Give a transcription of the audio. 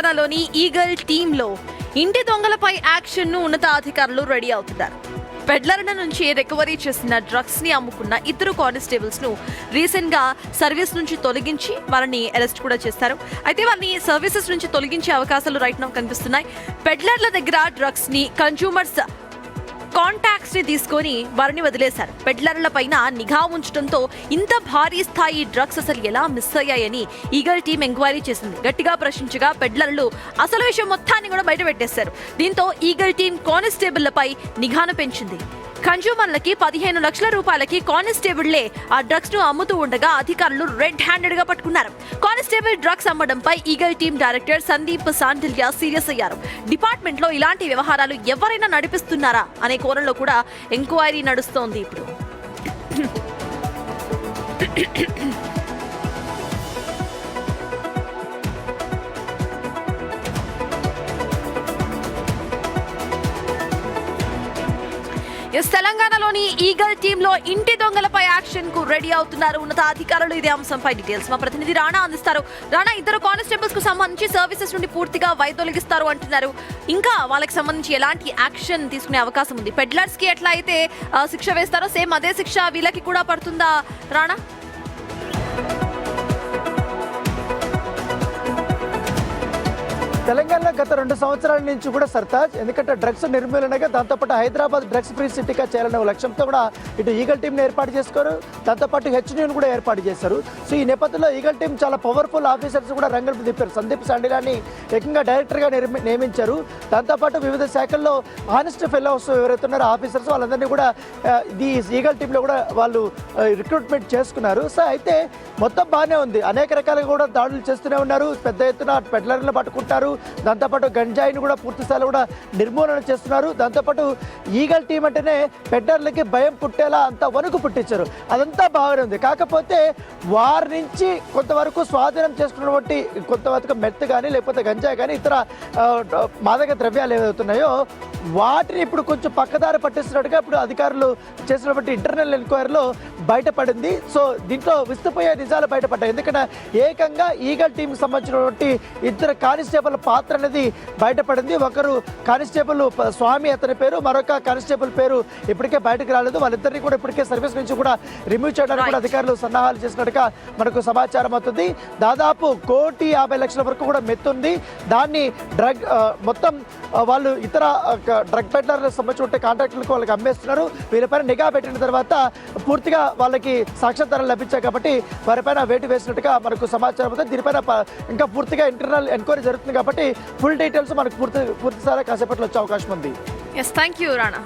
తెలంగాణలోని ఈగల్ టీంలో ఇంటి దొంగలపై యాక్షన్ ను ఉన్నతాధికారులు రెడీ అవుతున్నారు. పెడ్లర్ల నుంచి రికవరీ చేసిన డ్రగ్స్ ని అమ్ముకున్న ఇద్దరు కానిస్టేబుల్స్ ను రీసెంట్ గా సర్వీస్ నుంచి తొలగించి వారిని అరెస్ట్ కూడా చేశారు. అయితే వారిని సర్వీసెస్ నుంచి తొలగించే అవకాశాలు రైట్ నౌ కనిపిస్తున్నాయి. పెడ్లర్ల దగ్గర డ్రగ్స్ ని కన్స్యూమర్స్ కాంటాక్ట్స్ ని తీసుకొని వారిని వదిలేశారు. పెడ్లర్ల పైన నిఘా ఉంచడంతో ఇంత భారీ స్థాయి డ్రగ్స్ అసలు ఎలా మిస్ అయ్యాయని ఈగల్ టీం ఎంక్వైరీ చేసింది. గట్టిగా ప్రశ్నించగా పెడ్లర్లు అసలు విషయం మొత్తాన్ని కూడా బయట పెట్టేశారు. దీంతో ఈగల్ టీం కానిస్టేబుళ్లపై నిఘాను పెంచింది. కన్స్యూమర్లకి 15 లక్షల రూపాయలకి కానిస్టేబుళ్లే ఆ డ్రగ్స్ ను అమ్ముతూ ఉండగా అధికారులు రెడ్ హ్యాండెడ్ గా పట్టుకున్నారు. కానిస్టేబుల్ డ్రగ్స్ అమ్మడంపై eagle team director Sandeep Sandilya serious అయ్యారు. డిపార్ట్మెంట్ లో ఇలాంటి వ్యవహారాలు ఎవరైనా నడిపిస్తున్నారా అనే కోణంలో కూడా ఎంక్వైరీ నడుస్తోంది ఇప్పుడు. తెలంగాణలోని ఈగల్ టీంలో ఇంటి దొంగలపై యాక్షన్ కు రెడీ అవుతున్నారు ఉన్నతాధికారులు. ఇదే అంశంపై డీటెయిల్స్ మా ప్రతినిధి రాణా అందిస్తారు. రాణా, ఇద్దరు కానిస్టేబుల్స్ కు సంబంధించి సర్వీసెస్ నుండి పూర్తిగా వైదొలిగిస్తారు అంటున్నారు. ఇంకా వాళ్ళకి సంబంధించి ఎలాంటి యాక్షన్ తీసుకునే అవకాశం ఉంది? పెడ్లర్స్ కి ఎట్లా అయితే శిక్ష వేస్తారో సేమ్ అదే శిక్ష వీళ్ళకి కూడా పడుతుందా రాణా? తెలంగాణలో గత 2 సంవత్సరాల నుంచి కూడా సర్తాజ్, ఎందుకంటే డ్రగ్స్ నిర్మూలనగా దాంతోపాటు హైదరాబాద్ డ్రగ్స్ ఫ్రీ సిటీగా చేయాలనే లక్ష్యంతో కూడా ఇటు ఈగల్ టీంని ఏర్పాటు చేసుకోరు, దాంతోపాటు హెచ్న్యూని కూడా ఏర్పాటు చేశారు. సో ఈ నేపథ్యంలో ఈగల్ టీం చాలా పవర్ఫుల్ ఆఫీసర్స్ కూడా రంగంలో దింపారు. సందీప్ సాండిలాని ఏకంగా డైరెక్టర్గా నియమించారు. దాంతోపాటు వివిధ శాఖల్లో హానెస్ట్ ఫెలోస్ ఎవరైతే ఉన్నారో ఆఫీసర్స్ వాళ్ళందరినీ కూడా ఈ ఈగల్ టీంలో కూడా వాళ్ళు రిక్రూట్మెంట్ చేసుకున్నారు. సో అయితే మొత్తం బాగానే ఉంది. అనేక రకాలుగా కూడా దాడులు చేస్తూనే ఉన్నారు. పెద్ద ఎత్తున పెడ్లర్లను పట్టుకుంటారు. దాంతోపాటు గంజాయిని కూడా పూర్తి స్థాయిలో కూడా నిర్మూలన చేస్తున్నారు. దాంతోపాటు ఈగల్ టీం అంటేనే పెడ్లర్లకి భయం పుట్టేలా అంత వణుకు పుట్టించారు. అదంతా బాగానే ఉంది. కాకపోతే వారి నుంచి కొంతవరకు స్వాధీనం చేసుకున్నటువంటి కొంతవరకు మెత్ కానీ లేకపోతే గంజాయి కానీ ఇతర మాదక ద్రవ్యాలు ఏవవుతున్నాయో వాటిని ఇప్పుడు కొంచెం పక్కదారి పట్టిస్తున్నట్టుగా ఇప్పుడు అధికారులు చేసినటువంటి ఇంటర్నల్ ఎంక్వైరీలో బయటపడింది. సో దీంట్లో విస్తుపోయే నిజాలు బయటపడ్డాయి. ఎందుకంటే ఏకంగా ఈగల్ టీంకి సంబంధించినటువంటి ఇద్దరు కానిస్టేబుల్ పాత్ర అనేది బయటపడింది. ఒకరు కానిస్టేబుల్ స్వామి అతని పేరు, మరొక కానిస్టేబుల్ పేరు ఇప్పటికే బయటకు రాలేదు. వాళ్ళిద్దరినీ కూడా ఇప్పటికే సర్వీస్ నుంచి కూడా రిమూవ్ చేయడానికి కూడా అధికారులు సన్నాహాలు చేసినట్టుగా మనకు సమాచారం అవుతుంది. దాదాపు 1,50,00,000 వరకు కూడా మెత్తుంది. దాన్ని డ్రగ్ మొత్తం వాళ్ళు ఇతర డ్రగ్ పెడ్లర్లకు సంబంధించిన కాంట్రాక్టులకు వాళ్ళకి అమ్మేస్తున్నారు. వీళ్ళపైన నిఘా పెట్టిన తర్వాత పూర్తిగా వాళ్ళకి సాక్ష్యాధారాలు లభించాయి కాబట్టి వారిపైన వేటు వేసినట్టుగా మనకు సమాచారం అవుతుంది. దీనిపైన ఇంకా పూర్తిగా ఇంటర్నల్ ఎంక్వైరీ జరుగుతుంది కాబట్టి ఫుల్ డీటెయిల్స్ మనకు పూర్తిసారి కాసేపట్లో వచ్చే అవకాశం ఉంది. Thank you Rana.